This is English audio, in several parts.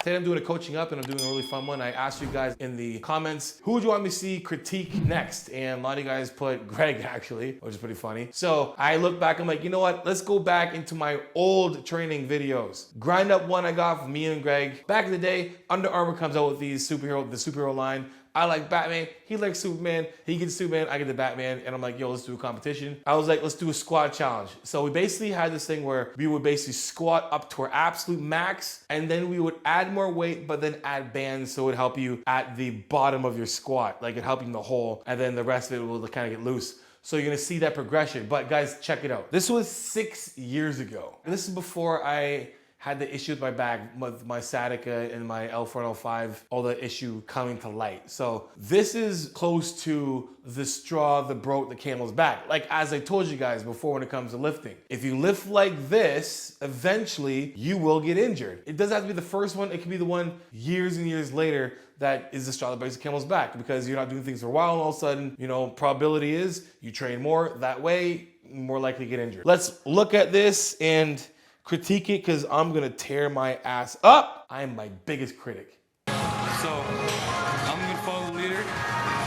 Today I'm doing a coaching up and I'm doing a really fun one. I asked you guys in the comments, who would you want me to see critique next? And a lot of you guys put Greg actually, which is pretty funny. So I look back, I'm like, you know what? Let's go back into my old training videos. Grind up one I got from me and Greg. Back in the day, Under Armour comes out with these the superhero line. I like Batman, he likes Superman, he gets Superman, I get the Batman, and I'm like, yo, let's do a competition. I was like, let's do a squat challenge. So we basically had this thing where we would basically squat up to our absolute max, and then we would add more weight, but then add bands so it would help you at the bottom of your squat, like it helped you in the hole, and then the rest of it will kind of get loose. So you're gonna see that progression. But guys, check it out. This was 6 years ago. And this is before I had the issue with my back, with my sciatica and my L4 and L5, all the issue coming to light. So this is close to the straw that broke the camel's back. Like as I told you guys before when it comes to lifting. If you lift like this, eventually you will get injured. It doesn't have to be the first one, it can be the one years and years later that is the straw that breaks the camel's back because you're not doing things for a while and all of a sudden, you know, probability is you train more, that way, more likely to get injured. Let's look at this and critique it because I'm gonna tear my ass up. I am my biggest critic. So I'm gonna follow the leader.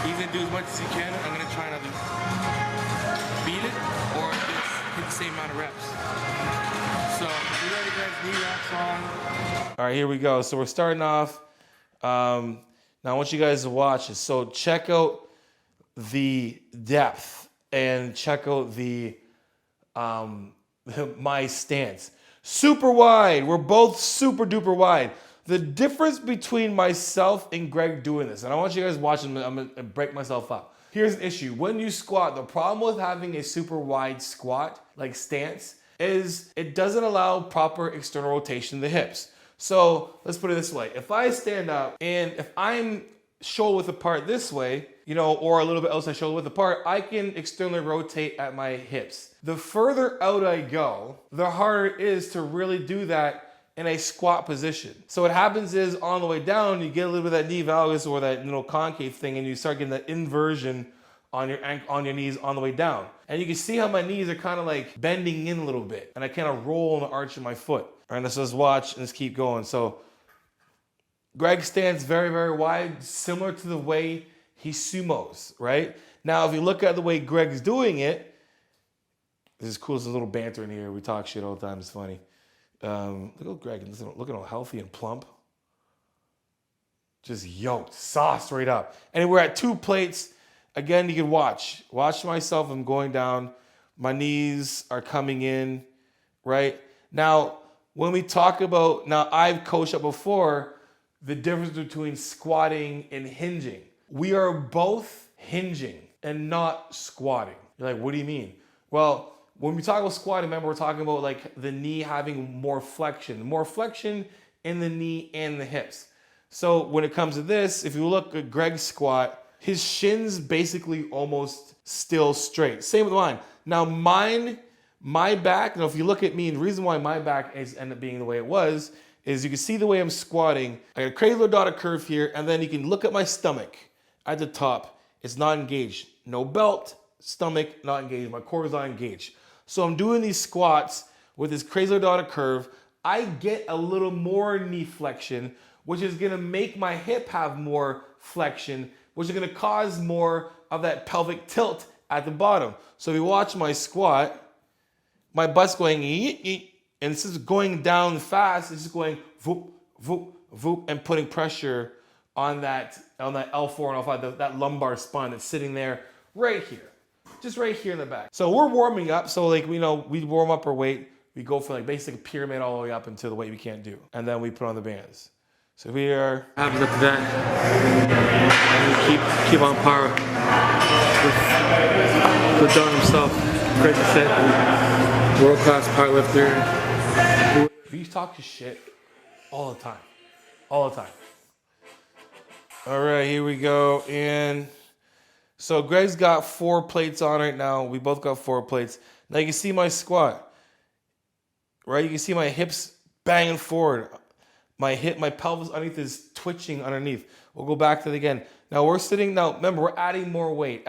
He's gonna do as much as he can. I'm gonna try not to beat it or just hit the same amount of reps. So you ready guys? Knee wraps on. All right, here we go. So we're starting off. Now I want you guys to watch this. So check out the depth and check out the my stance. Super wide. We're both super duper wide. The difference between myself and Greg doing this, and I want you guys watching, I'm gonna break myself up. Here's an issue. When you squat, the problem with having a super wide squat, like stance, is it doesn't allow proper external rotation of the hips. So let's put it this way. If I stand up and if I'm shoulder width apart this way, you know, or a little bit outside shoulder width apart, I can externally rotate at my hips. The further out I go, the harder it is to really do that in a squat position. So what happens is on the way down, you get a little bit of that knee valgus or that little concave thing and you start getting that inversion on your knees on the way down. And you can see how my knees are kind of like bending in a little bit and I kind of roll in the arch of my foot. All right, let's just watch and let's keep going. So Greg stands very, very wide, similar to the way he sumos, right? Now, if you look at the way Greg's doing it, this is cool, there's a little banter in here. We talk shit all the time, it's funny. Look at Greg, look at how healthy and plump. Just yoked, sauced right up. And we're at 2 plates. Again, you can watch myself, I'm going down. My knees are coming in, right? Now, when we talk about, now I've coached up before, the difference between squatting and hinging. We are both hinging and not squatting. You're like, what do you mean? Well, when we talk about squatting, remember we're talking about like the knee having more flexion in the knee and the hips. So when it comes to this, if you look at Greg's squat, his shins basically almost still straight. Same with mine. Now my back, now if you look at me, the reason why my back is ended up being the way it was is you can see the way I'm squatting. I got a crazy little dotted curve here, and then you can look at my stomach at the top. It's not engaged. No belt, stomach not engaged. My core is not engaged. So I'm doing these squats with this crazy little dotted curve. I get a little more knee flexion, which is gonna make my hip have more flexion, which is gonna cause more of that pelvic tilt at the bottom. So if you watch my squat, my butt's going eat, eat, and it's just going down fast. It's just going voop, voop, voop, and putting pressure on that L4 and L5, that lumbar spine that's sitting there right here, just right here in the back. So we're warming up. So like, we warm up our weight. We go for like basically a pyramid all the way up into the weight we can't do. And then we put on the bands. So we are. Happens after that. And keep on par with Don himself. Great Doucette, world-class powerlifter. We talk shit all the time. All the time. All right, here we go. And so Greg's got 4 plates on right now. We both got 4 plates. Now you can see my squat, right? You can see my hips banging forward. My pelvis underneath is twitching underneath. We'll go back to it again. Now we're sitting, now remember, we're adding more weight.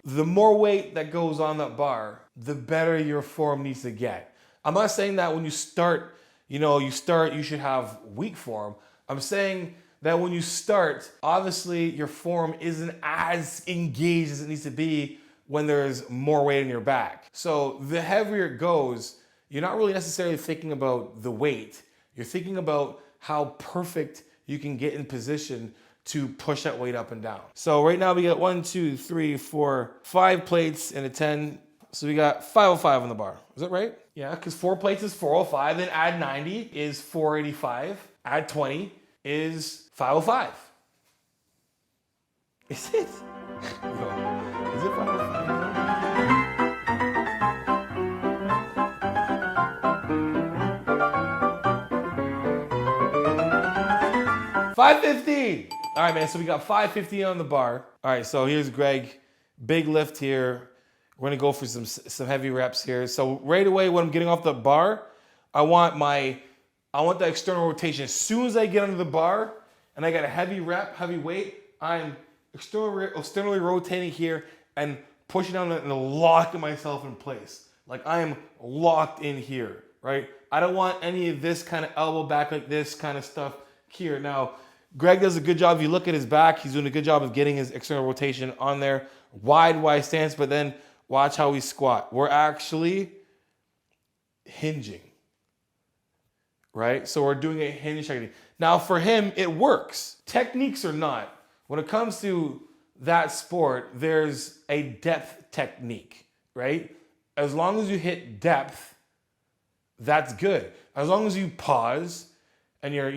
The more weight that goes on that bar, the better your form needs to get. I'm not saying that when you start, you should have weak form. I'm saying that when you start, obviously your form isn't as engaged as it needs to be when there's more weight in your back. So the heavier it goes, you're not really necessarily thinking about the weight. You're thinking about how perfect you can get in position to push that weight up and down. So right now we got 1, 2, 3, 4, 5 plates and a 10. So we got 505 on the bar. Is that right? Yeah, because 4 plates is 405, then add 90 is 485, add 20 is 505. Is it? Yo, is it 505? 515. All right, man, so we got 515 on the bar. All right, so here's Greg. Big lift here. We're gonna go for some heavy reps here. So right away when I'm getting off the bar, I want the external rotation. As soon as I get under the bar and I got a heavy rep, heavy weight, I'm externally rotating here and pushing down and locking myself in place. Like I am locked in here, right? I don't want any of this kind of elbow back like this kind of stuff here. Now, Greg does a good job. If you look at his back, he's doing a good job of getting his external rotation on there. Wide stance, but then watch how we squat. We're actually hinging, right? So we're doing a hinge technique. Now for him, it works. Techniques or not, when it comes to that sport, there's a depth technique, right? As long as you hit depth, that's good. As long as you pause and you're,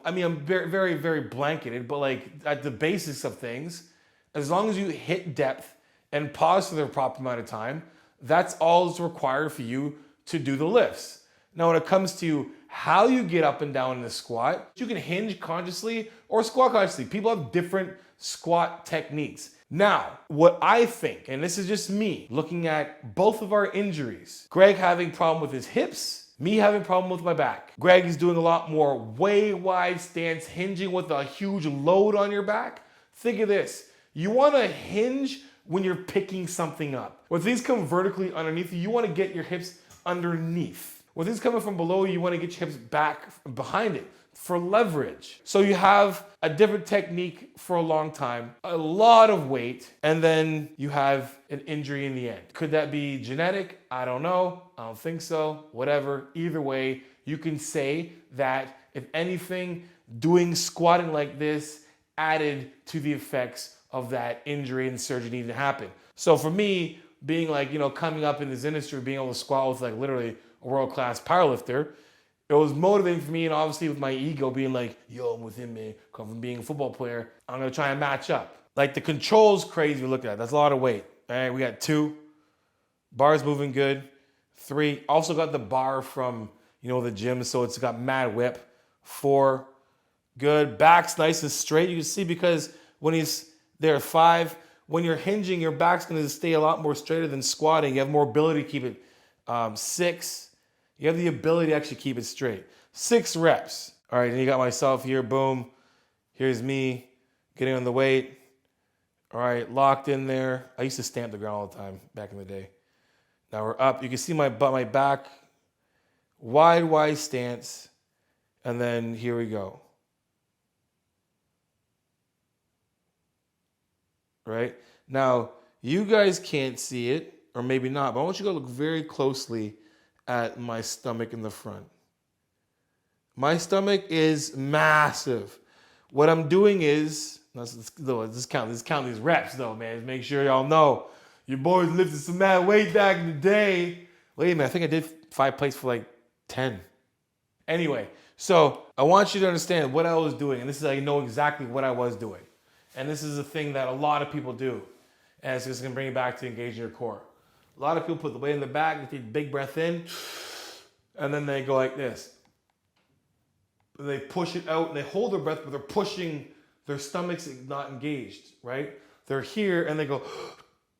I'm very, very, very blanketed, but like at the basics of things, as long as you hit depth and pause for the proper amount of time, that's all that's required for you to do the lifts. Now, when it comes to how you get up and down in the squat, you can hinge consciously or squat consciously. People have different squat techniques. Now, what I think, and this is just me, looking at both of our injuries, Greg having problem with his hips, me having problem with my back. Greg is doing a lot more way wide stance, hinging with a huge load on your back. Think of this. You want to hinge when you're picking something up. When things come vertically underneath you, you want to get your hips underneath. When things coming from below you, want to get your hips back behind it for leverage. So you have a different technique for a long time, a lot of weight, and then you have an injury in the end. Could that be genetic? I don't know. I don't think so. Whatever. Either way, you can say that if anything, doing squatting like this added to the effects of that injury and surgery needing to happen. So for me, being like, coming up in this industry, being able to squat with like literally a world-class powerlifter, it was motivating for me, and obviously with my ego being like, yo, I'm with him, man. Come from being a football player, I'm gonna try and match up. Like the control's crazy, look at that. That's a lot of weight. All right, we got 2. Bars moving good. 3, also got the bar from, the gym, so it's got mad whip. 4, good. Back's nice and straight. You can see because when he's there, 5, when you're hinging, your back's gonna stay a lot more straighter than squatting. You have more ability to keep it. 6, you have the ability to actually keep it straight. 6 reps. All right, and you got myself here, boom. Here's me getting on the weight. All right, locked in there. I used to stamp the ground all the time back in the day. Now we're up. You can see my butt, my back. Wide stance. And then here we go. Right? Now, you guys can't see it, or maybe not, but I want you to look very closely at my stomach in the front. My stomach is massive. What I'm doing is, let's count these reps though, man. Just make sure y'all know. Your boys lifted some mad weight back in the day. Wait a minute, I think I did 5 plates for like 10. Anyway, so I want you to understand what I was doing, and this is how you know exactly what I was doing. And this is a thing that a lot of people do. And it's just gonna bring you back to engaging your core. A lot of people put the weight in the back, they take a big breath in, and then they go like this. They push it out and they hold their breath, but they're pushing, their stomach's not engaged, right? They're here and they go,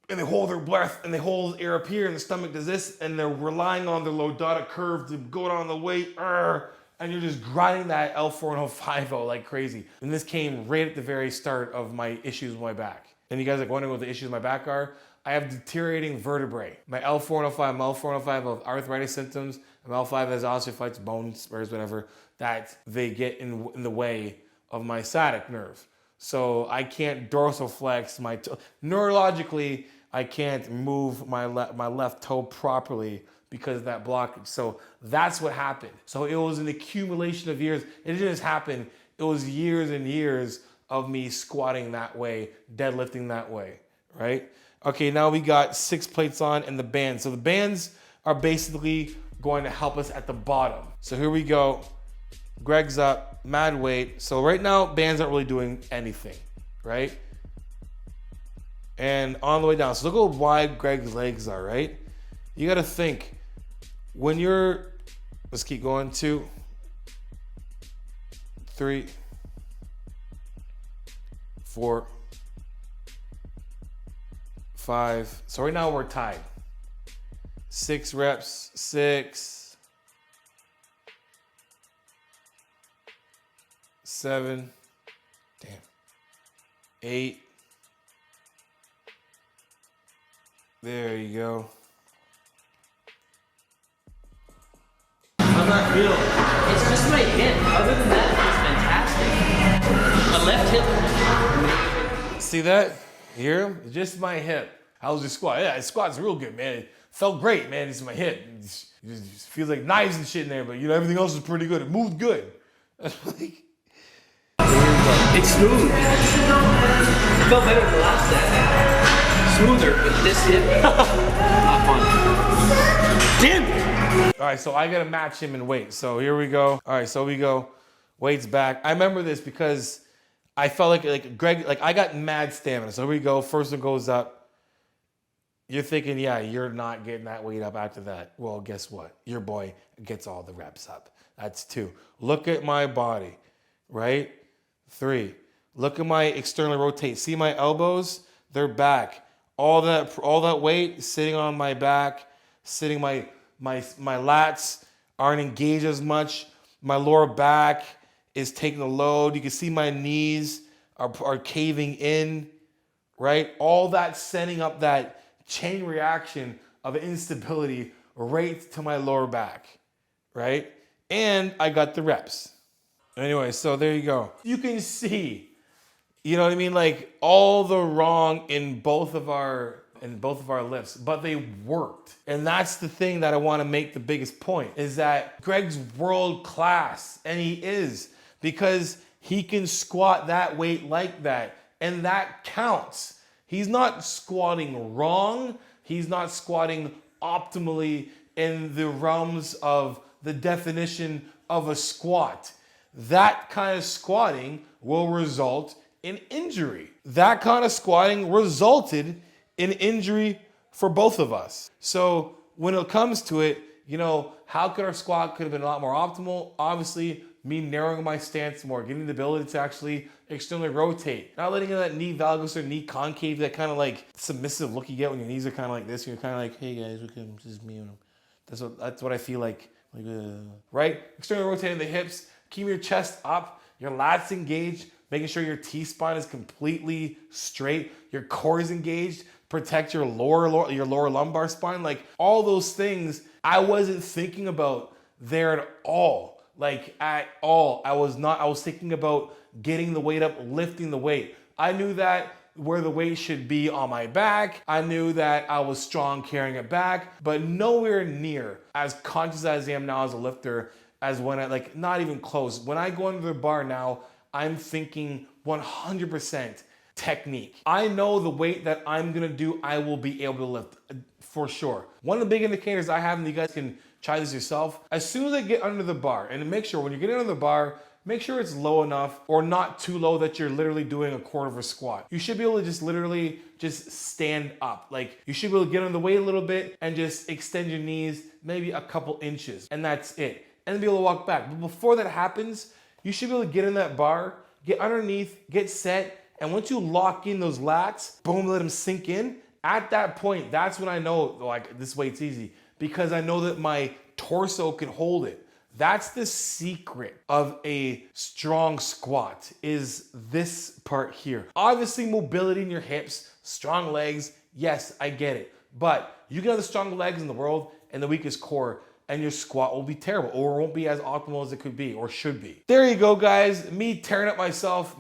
and they hold their breath and they hold air up here and the stomach does this, and they're relying on their lordotic curve to go down the weight, and you're just grinding that L4 and L50 like crazy. And this came right at the very start of my issues with my back. And you guys are wondering what the issues with my back are? I have deteriorating vertebrae. My L4 and L5, my L4 and L5 have arthritis symptoms, and my L5 has osteophytes, bone spurs, whatever. that they get in the way of my sciatic nerve. So I can't dorsal flex my toe. Neurologically, I can't move my left toe properly because of that blockage. So that's what happened. So it was an accumulation of years. It didn't just happen. It was years and years of me squatting that way, deadlifting that way, right? Okay, now we got 6 plates on and the bands. So the bands are basically going to help us at the bottom. So here we go. Greg's up, mad weight. So right now, bands aren't really doing anything, right? And on the way down, so look how wide Greg's legs are, right? You got to think, when you're, let's keep going, 2, 3, 4, 5. So right now we're tied. 6 reps, 6, 7, damn, 8. There you go. I'm not real. It's just my hip. Other than that, it's fantastic. My left hip. See that? You hear him? Just my hip. How's your squat? Yeah, his squat's real good, man. It felt great, man. It's my hip. It just feels like knives and shit in there, but you know, everything else is pretty good. It moved good. Like, It's smooth. It felt better than the last set. Smoother, but this hip, not fun. Damn! all right, so I gotta match him in weight. So here we go. All right, so we go. Weight's back. I remember this because I felt like Greg, like I got mad stamina. So here we go. First one goes up. You're thinking, yeah, you're not getting that weight up after that. Well, guess what? Your boy gets all the reps up. That's 2. Look at my body, right? 3. Look at my externally rotate. See my elbows? They're back. All that weight sitting on my back, sitting my lats aren't engaged as much. My lower back is taking the load. You can see my knees are caving in, right? All that setting up that chain reaction of instability right to my lower back, right? And I got the reps. Anyway, so there you go. You can see, you know what I mean? Like all the wrong in both of our lifts, but they worked. And that's the thing that I want to make the biggest point is that Greg's world class, and he is, because he can squat that weight like that, and that counts. He's not squatting wrong. He's not squatting optimally in the realms of the definition of a squat. That kind of squatting will result in injury. That kind of squatting resulted in injury for both of us. So when it comes to it, you know, how could our squat could have been a lot more optimal? Obviously, me narrowing my stance more, getting the ability to actually externally rotate, not letting that knee valgus or knee concave, that kind of like submissive look you get when your knees are kind of like this. You're kind of like, hey guys, look at him, this is me. That's what I feel like right? Externally rotating the hips, keep your chest up, your lats engaged, making sure your T-spine is completely straight, your core is engaged, protect your lower lumbar spine. Like all those things I wasn't thinking about there at all. Like at all. I was thinking about getting the weight up, lifting the weight. I knew that where the weight should be on my back. I knew that I was strong carrying it back, but nowhere near as conscious as I am now as a lifter as when I, like, not even close. When I go under the bar now, I'm thinking 100% technique. I know the weight that I'm gonna do, I will be able to lift for sure. One of the big indicators I have, and you guys can try this yourself, as soon as I get under the bar, and make sure when you're getting under the bar, make sure it's low enough or not too low that you're literally doing a quarter of a squat. You should be able to just literally just stand up. Like you should be able to get on the weight a little bit and just extend your knees maybe a couple inches, and that's it. And then be able to walk back. But before that happens, you should be able to get in that bar, get underneath, get set, and once you lock in those lats, boom, let them sink in. At that point, that's when I know, like, this weight's easy, because I know that my torso can hold it. That's the secret of a strong squat, is this part here. Obviously, mobility in your hips, strong legs, yes, I get it. But you can have the strongest legs in the world and the weakest core, and your squat will be terrible or won't be as optimal as it could be or should be. There you go, guys. Me tearing up myself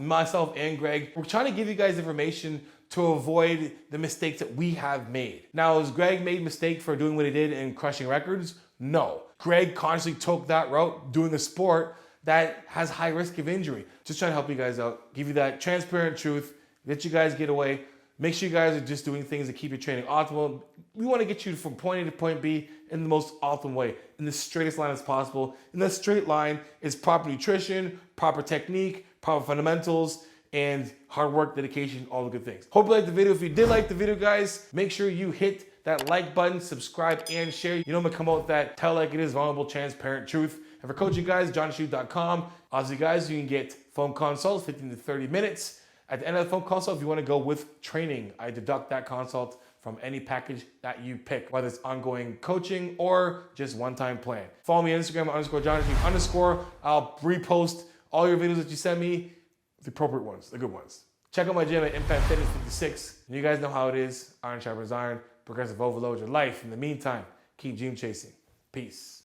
and Greg. We're trying to give you guys information to avoid the mistakes that we have made. Now, has Greg made a mistake for doing what he did and crushing records? No. Greg consciously took that route, doing a sport that has high risk of injury. Just trying to help you guys out, give you that transparent truth, let you guys get away. Make sure you guys are just doing things that keep your training optimal. We want to get you from point A to point B in the most optimal way, in the straightest line as possible. And that straight line is proper nutrition, proper technique, proper fundamentals, and hard work, dedication, all the good things. Hope you liked the video. If you did like the video, guys, make sure you hit that like button, subscribe, and share. You know I'm gonna come out with that tell like it is, vulnerable, transparent truth. And for coaching, guys, JonniShreve.com. Obviously, guys, you can get phone consults, 15 to 30 minutes. At the end of the phone consult, if you want to go with training, I deduct that consult from any package that you pick, whether it's ongoing coaching or just one-time plan. Follow me on Instagram _JonniShreve_. I'll repost all your videos that you send me, the appropriate ones, the good ones. Check out my gym at Impact Fitness 56. And you guys know how it is. Iron sharpens iron. Progressive overload your life. In the meantime, keep dream chasing. Peace.